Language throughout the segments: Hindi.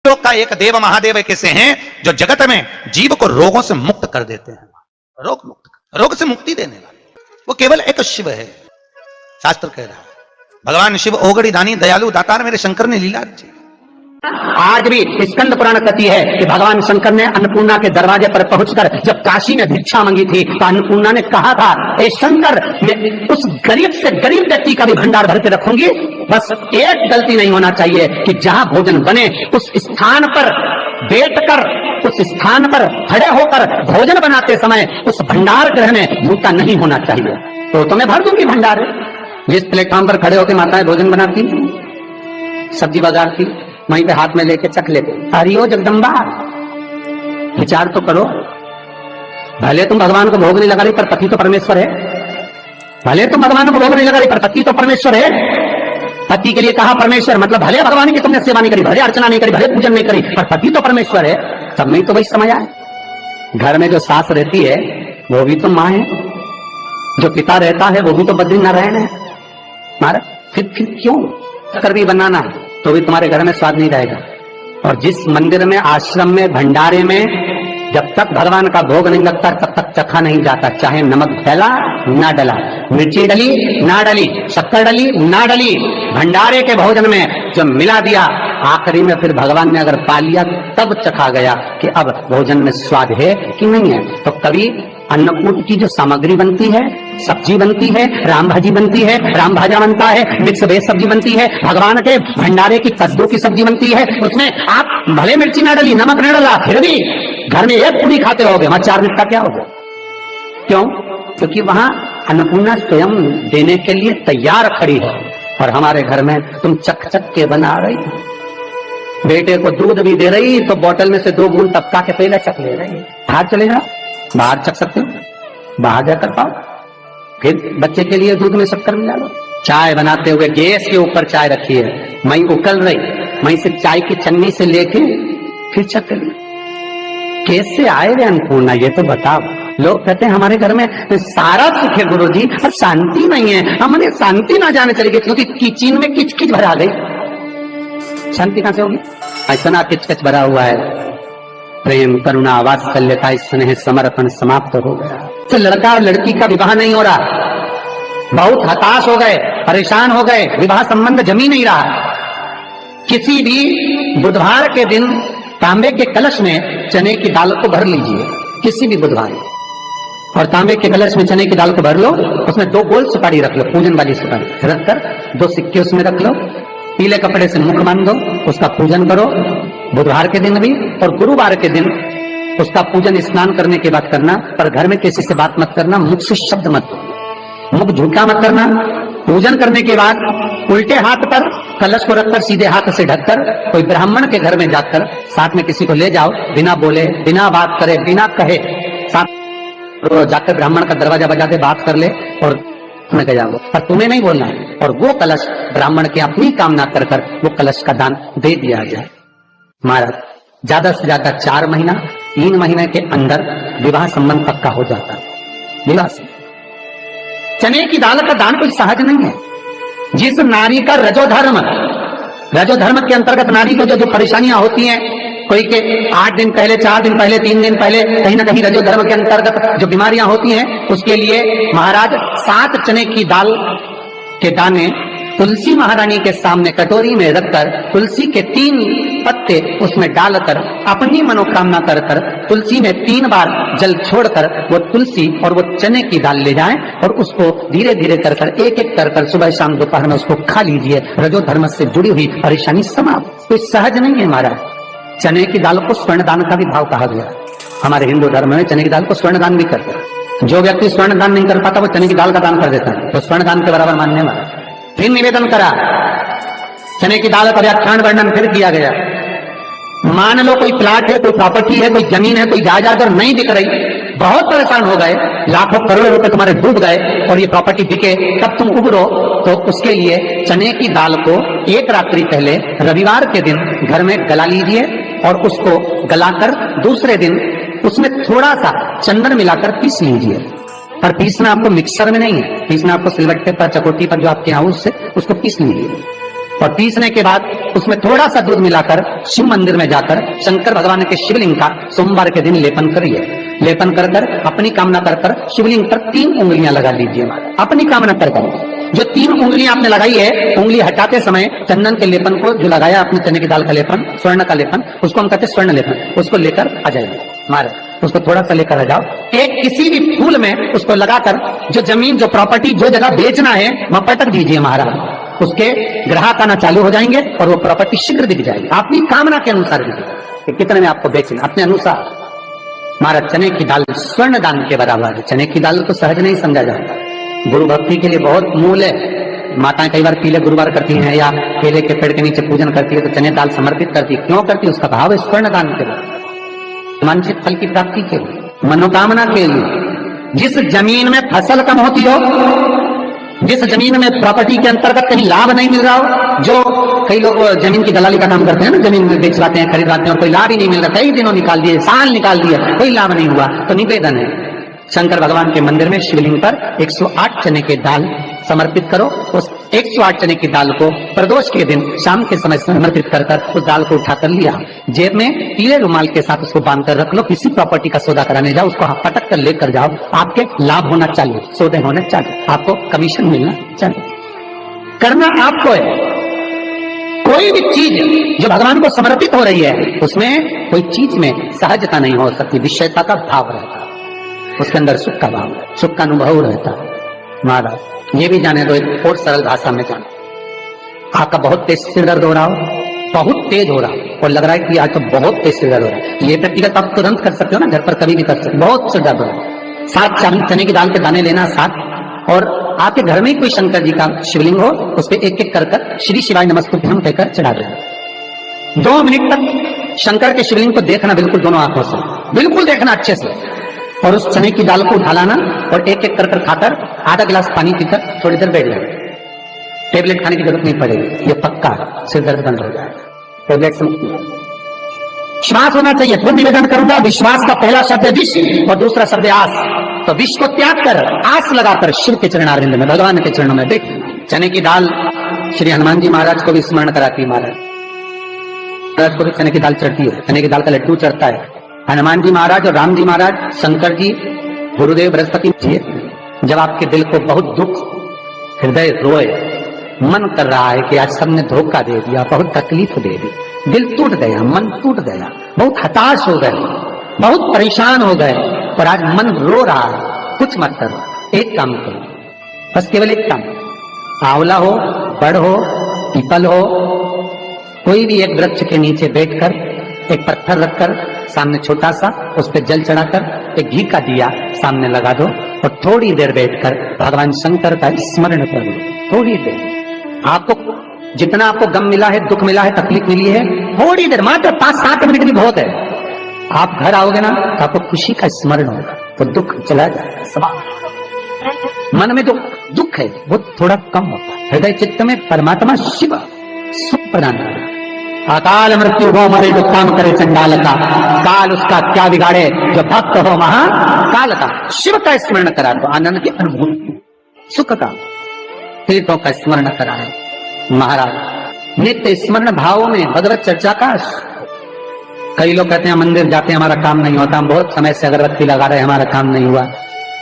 लोग का एक देव महादेव कैसे हैं जो जगत में जीव को रोगों से मुक्त कर देते हैं। रोग से मुक्ति देने वाले वो केवल एक शिव है। शास्त्र कह रहा है भगवान शिव ओगड़ी दानी दयालु दातार मेरे शंकर ने लीला रची। आज भी स्कंद पुराण कथी है कि भगवान शंकर ने अन्नपूर्णा के दरवाजे पर पहुंचकर जब काशी में भिक्षा मांगी थी तो अन्नपूर्णा ने कहा था, ए शंकर, मैं उस गरीब से गरीब व्यक्ति का भी भंडार भर के रखूंगी, बस एक गलती नहीं होना चाहिए कि जहां भोजन बने उस स्थान पर बैठकर, उस स्थान पर खड़े होकर भोजन बनाते समय उस भंडार गृह में जूता नहीं होना चाहिए। तो मैं भर दूंगी भंडार। जिस प्लेटफॉर्म पर खड़े होकर माताएं भोजन बनाती, सब्जी बाजारती, वहीं पे हाथ में लेके चख लेते। हरिओ जगदम्बा, विचार तो करो। भले तुम भगवान को भोग नहीं लगा रही पर पति तो परमेश्वर है। भले तुम भगवान को भोग नहीं लगा रही पर पति तो परमेश्वर है। पति के लिए कहा परमेश्वर, मतलब भले भगवान की तुमने सेवा नहीं करी, भले अर्चना नहीं करी, भले पूजन नहीं करी, पर पति तो परमेश्वर है। तब नहीं तो वही समझ आए। घर में जो सास रहती है वो भी तो माँ है, जो पिता रहता है वो भी तो बद्रीनारायण है। मारा फिर क्यों कर भी बनाना है तो भी तुम्हारे घर में स्वाद नहीं रहेगा। और जिस मंदिर में, आश्रम में, भंडारे में जब तक भगवान का भोग नहीं लगता तब तक चखा नहीं जाता, चाहे नमक डला ना डला, मिर्ची डली ना डली, शक्कर डली ना डली, भंडारे के भोजन में जो मिला दिया आखिरी में फिर भगवान ने अगर पा लिया तब चखा गया कि अब भोजन में स्वाद है कि नहीं है। तो कभी अन्नकूट की जो सामग्री बनती है, सब्जी बनती है, राम भाजी बनती है, राम भाजा बनता है, मिक्स वेज सब्जी बनती है, भगवान के भंडारे की कद्दू की सब्जी बनती है, उसमें आप भले मिर्ची ना डली, नमक न डला, फिर भी घर में एक पूरी खाते रहोगे, वहां 4 मिनट का क्या होगा? क्यों? क्योंकि वहां अन्नपूर्णा स्वयं देने के लिए तैयार खड़ी है। और हमारे घर में तुम चक चक के बना रही, बेटे को दूध भी दे रही तो बोतल में से 2 बूंद टपका के पहले चक ले रही। बाहर चले जाओ, बाहर चख सकते हो, बाहर जाकर पाओ, फिर बच्चे के लिए दूध में शक्कर मिला लो। चाय बनाते हुए गैस के ऊपर चाय रखी है, मई उकल रही, मई से चाय की चन्नी से लेके फिर चख ली। कैसे आए वे अन्नपूर्णा ये तो बताओ। लोग कहते हैं हमारे घर में सारा सुख है गुरुजी, पर शांति नहीं है। हमने शांति ना जाने चली गई क्योंकि किचन में किचकिच भरा गई। शांति कहां से होगी? इतना किचकिच भरा हुआ है। प्रेम, करुणा, वात्सल्यता, स्नेह, समर्पण समाप्त हो गया। तो लड़का और लड़की का विवाह नहीं हो रहा, बहुत हताश हो गए, परेशान हो गए, विवाह संबंध जमी नहीं रहा। किसी भी बुधवार के दिन तांबे के कलश में चने की दाल को भर लीजिए, किसी भी बुधवार, और तांबे के कलश में चने की दाल को भर लो, उसमें 2 गोल सुपारी रख लो, पूजन वाली सुपारी रखकर 2 सिक्के उसमें रख लो, पीले कपड़े से मुख बांध दो, उसका पूजन करो बुधवार के दिन भी, और गुरुवार के दिन उसका पूजन स्नान करने के बाद करना। पर घर में किसी से बात मत करना, मुख से शब्द मत, मुख झूठा मत करना। पूजन करने के बाद उल्टे हाथ पर कलश को रखकर सीधे हाथ से ढककर कोई ब्राह्मण के घर में जाकर साथ में किसी को ले जाओ, बिना बोले, बिना बात करे, बिना कहे, साथ जाकर ब्राह्मण का दरवाजा बजा के बात कर ले और तुम्हें गया वो, पर तुम्हें नहीं बोलना है। और वो कलश ब्राह्मण की अपनी कामना कर कर वो कलश का दान दे दिया जाए। महाराज ज्यादा से ज्यादा 4 महीना, 3 महीने के अंदर विवाह संबंध पक्का हो जाता है। विवाह से चने की दाल का दान कोई सहज नहीं है। जिस नारी का रजोधर्म के अंतर्गत नारी को जो परेशानियां होती हैं, कोई के 8 दिन पहले, 4 दिन पहले, 3 दिन पहले कहीं ना कहीं रजोधर्म के अंतर्गत जो बीमारियां होती हैं, उसके लिए महाराज 7 चने की दाल के दाने तुलसी महारानी के सामने कटोरी में रखकर तुलसी के 3 पत्ते उसमें डालकर अपनी मनोकामना कर कर तुलसी में 3 बार जल छोड़कर वो तुलसी और वो चने की दाल ले जाएं और उसको धीरे धीरे कर कर एक एक कर कर सुबह शाम दोपहर में उसको खा लीजिए। रजो धर्म से जुड़ी हुई परेशानी समाप्त। कोई सहज नहीं है महाराज। चने की दाल को स्वर्ण दान का भी भाव कहा गया। हमारे हिंदू धर्म में चने की दाल को स्वर्ण दान भी करते हैं। जो व्यक्ति स्वर्ण दान नहीं कर पाता वो चने की दाल का दान कर देता है, तो स्वर्ण दान के बराबर मानने वाला। फिर निवेदन करा, चने की दाल का व्याख्यान वर्णन फिर किया गया। मान लो कोई प्लाट है, कोई प्रॉपर्टी है, कोई जमीन है, कोई जायदाद और नहीं बिक रही, बहुत परेशान हो गए, लाखों करोड़ों रुपए तुम्हारे डूब गए और ये प्रॉपर्टी बिके, तब तुम उबरो, तो उसके लिए चने की दाल को 1 रात्रि पहले रविवार के दिन घर में गला लीजिए और उसको गलाकर दूसरे दिन उसमें थोड़ा सा चंदन मिलाकर पीस लीजिए। पर पीसना आपको मिक्सर में नहीं है, पीसना आपको सिलबट्टे पर, चकोटी पर जो आपके यहाँ उससे उसको पीस लीजिए। और पीसने के बाद उसमें थोड़ा सा दूध मिलाकर शिव मंदिर में जाकर शंकर भगवान के शिवलिंग का सोमवार के दिन लेपन करिए। लेपन कर कर अपनी कामना कर कर शिवलिंग पर 3 उंगलियां लगा लीजिए। अपनी कामना कर कर जो 3 उंगलियां आपने लगाई है, उंगली हटाते समय चंदन के लेपन को जो लगाया अपने चने की दाल का लेपन, स्वर्ण का लेपन, उसको हम कहते हैं स्वर्ण लेपन, उसको लेकर आ जाइए। महाराज उसको थोड़ा सा लेकर आ जाओ, एक किसी भी फूल में उसको लगाकर जो जमीन जो प्रॉपर्टी जो जगह बेचना है वहां पटक दीजिए महाराज। उसके ग्राहक आना चालू हो जाएंगे और वो प्रॉपर्टी शीघ्र बिक जाएगी। अपनी कामना के अनुसार बिकेगा कि कितने में आपको बेचना, अपने अनुसार। महाराज चने की दाल स्वर्ण दान के बराबर है। चने की दाल तो सहज नहीं समझा जाता, गुरु भक्ति के लिए बहुत मूल है। माताएं कई बार पीले गुरुवार करती हैं या केले के पेड़ के नीचे पूजन करती है तो चने दाल समर्पित करती है। क्यों करती है? उसका भाव है स्वर्ण दान के लिए, वांछित फल की प्राप्ति के लिए, मनोकामना के लिए। जिस जमीन में फसल कम होती हो, जिस जमीन में प्रॉपर्टी के अंतर्गत कहीं लाभ नहीं मिल रहा हो, जो कई लोग जमीन की दलाली का काम करते हैं ना, जमीन में बेचवाते हैं, खरीदवाते हैं और कोई लाभ ही नहीं मिल रहा, कई दिनों निकाल दिए, साल निकाल दिए, कोई लाभ नहीं हुआ, तो निवेदन है शंकर भगवान के मंदिर में शिवलिंग पर 108 चने के दाल समर्पित करो। उस 108 चने की दाल को प्रदोष के दिन शाम के समय समर्पित कर कर उस दाल को उठाकर लिया, जेब में पीले रुमाल के साथ उसको बांध कर रख लो। किसी प्रॉपर्टी का सौदा कराने जाओ, उसको पटक कर लेकर जाओ, आपके लाभ होना चालू, सौदे होने चालू, आपको कमीशन मिलना चालू। करना आपको है। कोई भी चीज जो भगवान को समर्पित हो रही है उसमें कोई चीज में सहजता नहीं हो सकती, विषयता का भाव रहता है, उसके अंदर सुख का भाव, सुख का अनुभव रहता है। महाराज ये भी जाने दो, एक और सरल भाषा में जाने, आपका बहुत तेज सिर दर्द हो रहा हो, बहुत तेज हो रहा हो और लग रहा है कि आज तो बहुत तेज सिर दर्द हो रहा है, ये व्यक्तिगत आप तुरंत कर सकते हो ना, घर पर कभी भी कर सकते हो। बहुत सिर दर्द हो रहा है, 7 चने की दाल के दाने लेना 7, और आपके घर में कोई शंकर जी का शिवलिंग हो, उस पर एक एक कर कर श्री शिवाय नमस्तुभ्यम कहकर चढ़ा देना। 2 मिनट तक शंकर के शिवलिंग को देखना, बिल्कुल दोनों आंखों से, बिल्कुल देखना अच्छे से, और उस चने की दाल को उठा लाना और एक एक कर कर खाकर आधा गिलास पानी पीकर थोड़ी देर बैठ जाए। टेबलेट खाने की जरूरत नहीं पड़ेगी, ये पक्का सिर दर्द बंद हो जाएगा। टेबलेट से मुक्ति, विश्वास होना चाहिए। तो निवेदन करूंगा, विश्वास का पहला शब्द है विश्व और दूसरा शब्द है आस। तो विश्व को त्याग कर आस लगाकर शिव के चरणारविंद में, भगवान के चरणों में बैठ। चने की दाल श्री हनुमान जी महाराज को भी स्मरण कराती है। महाराज को भी चने की दाल चढ़ती है, चने की दाल का लड्डू चढ़ता है। हनुमान जी महाराज और राम जी महाराज, शंकर जी, गुरुदेव बृहस्पति जी, जब आपके दिल को बहुत दुख, हृदय रोए, मन कर रहा है कि आज सबने धोखा दे दिया, बहुत तकलीफ दे दी, दिल टूट गया, मन टूट गया, बहुत हताश हो गए, बहुत परेशान हो गए और आज मन रो रहा है, कुछ मत करो, एक काम करो, बस केवल एक काम, आंवला हो, बड़ हो, पीपल हो, कोई भी एक वृक्ष के नीचे बैठकर एक पत्थर रखकर सामने छोटा सा, उस पर जल चढ़ाकर एक घी का दिया सामने लगा दो और थोड़ी देर बैठकर भगवान शंकर का स्मरण कर लो। थोड़ी देर, आपको जितना आपको गम मिला है, दुख मिला है, तकलीफ मिली है, थोड़ी देर, मात्र 5-7 मिनट भी बहुत है। आप घर आओगे ना तो आपको खुशी का स्मरण होगा, तो दुख चला जाएगा। सब मन में जो दुख है वो थोड़ा कम होता है। हृदय चित्त में परमात्मा शिव सुख प्रदान करता है। अकाल मृत्यु हो मरे जो काम करे चंडाल का, काल उसका क्या बिगाड़े जो भक्त हो महाकाल का। शिव का स्मरण करा तो आनंद की अनुभूति, सुख का, तीर्थों का स्मरण करा है। महाराज नित्य स्मरण भावों में भगवत चर्चा का। कई लोग कहते हैं मंदिर जाते हैं हमारा काम नहीं होता, हम बहुत समय से अगरबत्ती लगा रहे हैं हमारा काम नहीं हुआ,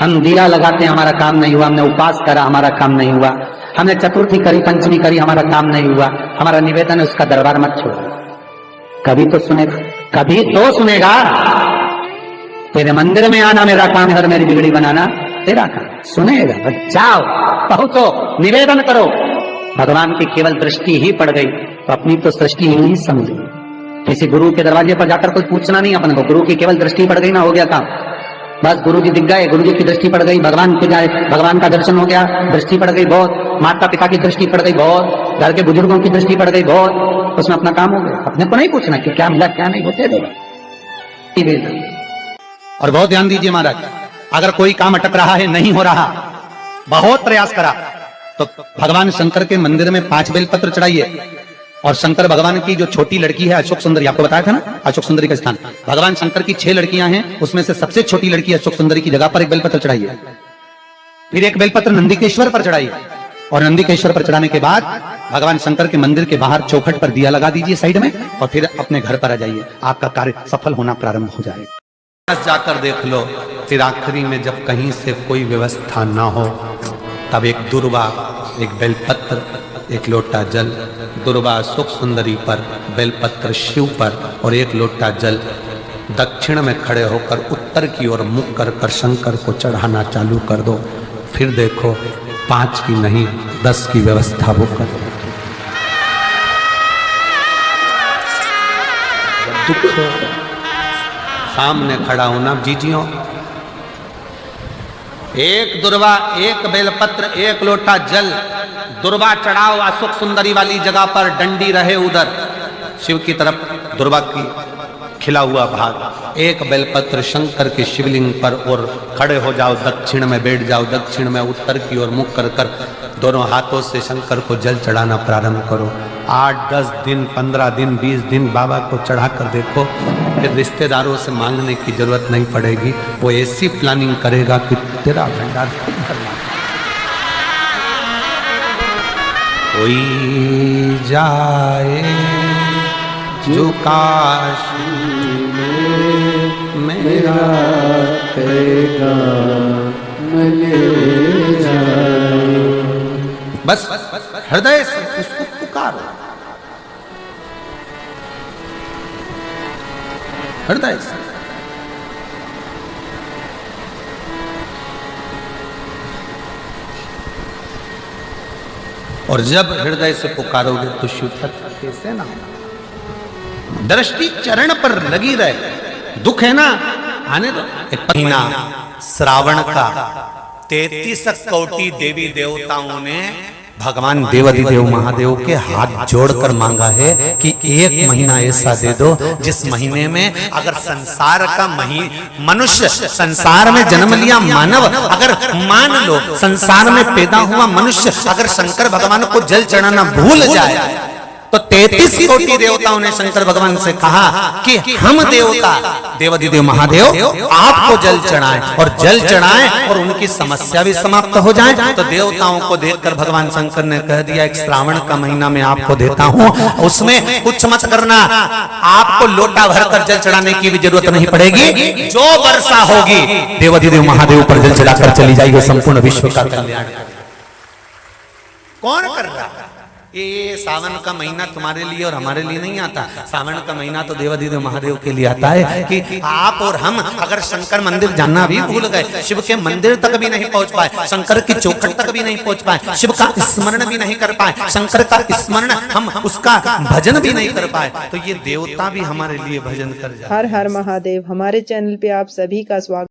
हम दिया लगाते हैं हमारा काम नहीं हुआ, हमने उपवास करा हमारा काम नहीं हुआ, हमने चतुर्थी करी, पंचमी करी, हमारा काम नहीं हुआ, हमारा निवेदन है उसका दरबार मत छोड़ो। कभी तो सुनेगा, कभी तो सुनेगा। तेरे मंदिर में आना मेरा काम है और मेरी बिगड़ी बनाना तेरा काम, सुनेगा। जाओ, पहुंचो, निवेदन करो। भगवान की केवल दृष्टि ही पड़ गई तो अपनी तो सृष्टि ही नहीं समझी। किसी गुरु के दरवाजे पर जाकर कोई पूछना नहीं अपन को, गुरु की केवल दृष्टि पड़ गई ना, हो गया काम। बस गुरु जी दिख गए, गुरु जी की दृष्टि पड़ गई, भगवान के जाए, भगवान का दर्शन हो गया, दृष्टि पड़ गई बहुत, माता पिता की दृष्टि पड़ गई बहुत, घर के बुजुर्गों की दृष्टि पड़ गई बहुत, उसमें अपना काम हो गया। अपने को नहीं पूछना कि क्या मिला क्या नहीं, होते देगा। और बहुत ध्यान दीजिए महाराज, अगर कोई काम अटक रहा है, नहीं हो रहा, बहुत प्रयास करा, तो भगवान शंकर के मंदिर में 5 बेलपत्र चढ़ाइए। और शंकर भगवान की जो छोटी लड़की है अशोक सुंदरी, आपको बताया था ना अशोक सुंदरी का स्थान, भगवान शंकर की 6 लड़कियां हैं, उसमें से सबसे छोटी लड़की अशोक सुंदरी की जगह पर एक बेलपत्र चढ़ाइए। फिर एक बेलपत्र नंदिकेश्वर पर चढ़ाइए, और नंदीकेश्वर पर चढ़ाने के बाद भगवान शंकर के मंदिर के बाहर चौखट पर दिया लगा दीजिए साइड में, और फिर अपने घर पर आ जाइए, आपका कार्य सफल होना प्रारंभ हो जाएगा। जाकर देख लो, फिर आखिरी में जब कहीं से कोई व्यवस्था ना हो, तब एक दुर्वा, एक बेलपत्र, एक लोटा जल, दुर्वा सुख सुंदरी पर, बेलपत्र शिव पर, और एक लोटा जल दक्षिण में खड़े होकर उत्तर की ओर मुख कर शंकर को चढ़ाना चालू कर दो। फिर देखो 5 की नहीं 10 की व्यवस्था वो कर दो। दुख सामने खड़ा होना जीजियों, एक दुर्वा, एक बेलपत्र, एक लोटा जल, दुर्वा चढ़ाओ अशोक सुंदरी वाली जगह पर, डंडी रहे उधर शिव की तरफ, दुर्वा की खिला हुआ भाग, एक बेलपत्र शंकर के शिवलिंग पर, और खड़े हो जाओ, दक्षिण में बैठ जाओ, दक्षिण में उत्तर की ओर मुख कर दोनों हाथों से शंकर को जल चढ़ाना प्रारंभ करो। 8, 10 दिन, 15 दिन, 20 दिन बाबा को चढ़ा कर देखो, फिर रिश्तेदारों से मांगने की जरूरत नहीं पड़ेगी। वो ऐसी प्लानिंग करेगा कि तेरा भंडार करना। कोई जाए जो काशी में मेरा करेगा मिले जाए। बस हृदय से उसको पुकारो, हृदय से। और जब हृदय से पुकारोगे तो शिव तत्व कैसे ना, दृष्टि चरण पर लगी रहे। दुख है ना, आने दो। एक महीना श्रावण का 33 कोटि देवी देवताओं ने भगवान देवाधिदेव महादेव के हाथ जोड़कर मांगा है कि एक महीना ऐसा दे दो जिस महीने में अगर संसार का मनुष्य, संसार में जन्म लिया मानव, अगर मान लो संसार में पैदा हुआ मनुष्य अगर शंकर भगवान को जल चढ़ाना भूल जाए, तो 33 कोटि देवताओं ने शंकर भगवान से कहा कि हम देवता देवाधिदेव महादेव आपको जल चढ़ाएं, और जल चढ़ाएं और उनकी समस्या भी समाप्त हो जाए। तो देवताओं को देखकर भगवान शंकर ने कह दिया, एक श्रावण का महीना मैं आपको देता हूं, उसमें कुछ मत करना, आपको लोटा भरकर जल चढ़ाने की भी जरूरत नहीं पड़ेगी। जो वर्षा होगी देवाधिदेव महादेव पर जल चढ़ाकर चली जाएगी, संपूर्ण विश्व का कल्याण। कौन कर रहा है ये? सावन का महीना तुम्हारे लिए और हमारे लिए नहीं आता। सावन का महीना तो देवाधिदेव महादेव के लिए आता है कि आप और हम अगर शंकर मंदिर जाना भी भूल गए, शिव के मंदिर तक भी नहीं पहुंच पाए, शंकर की चौखट तक भी नहीं पहुंच पाए, शिव का स्मरण भी नहीं कर पाए, शंकर का स्मरण हम उसका भजन भी नहीं कर पाए, तो ये देवता भी हमारे लिए भजन कर जाए। हर हर महादेव। हमारे चैनल पे आप सभी का स्वागत।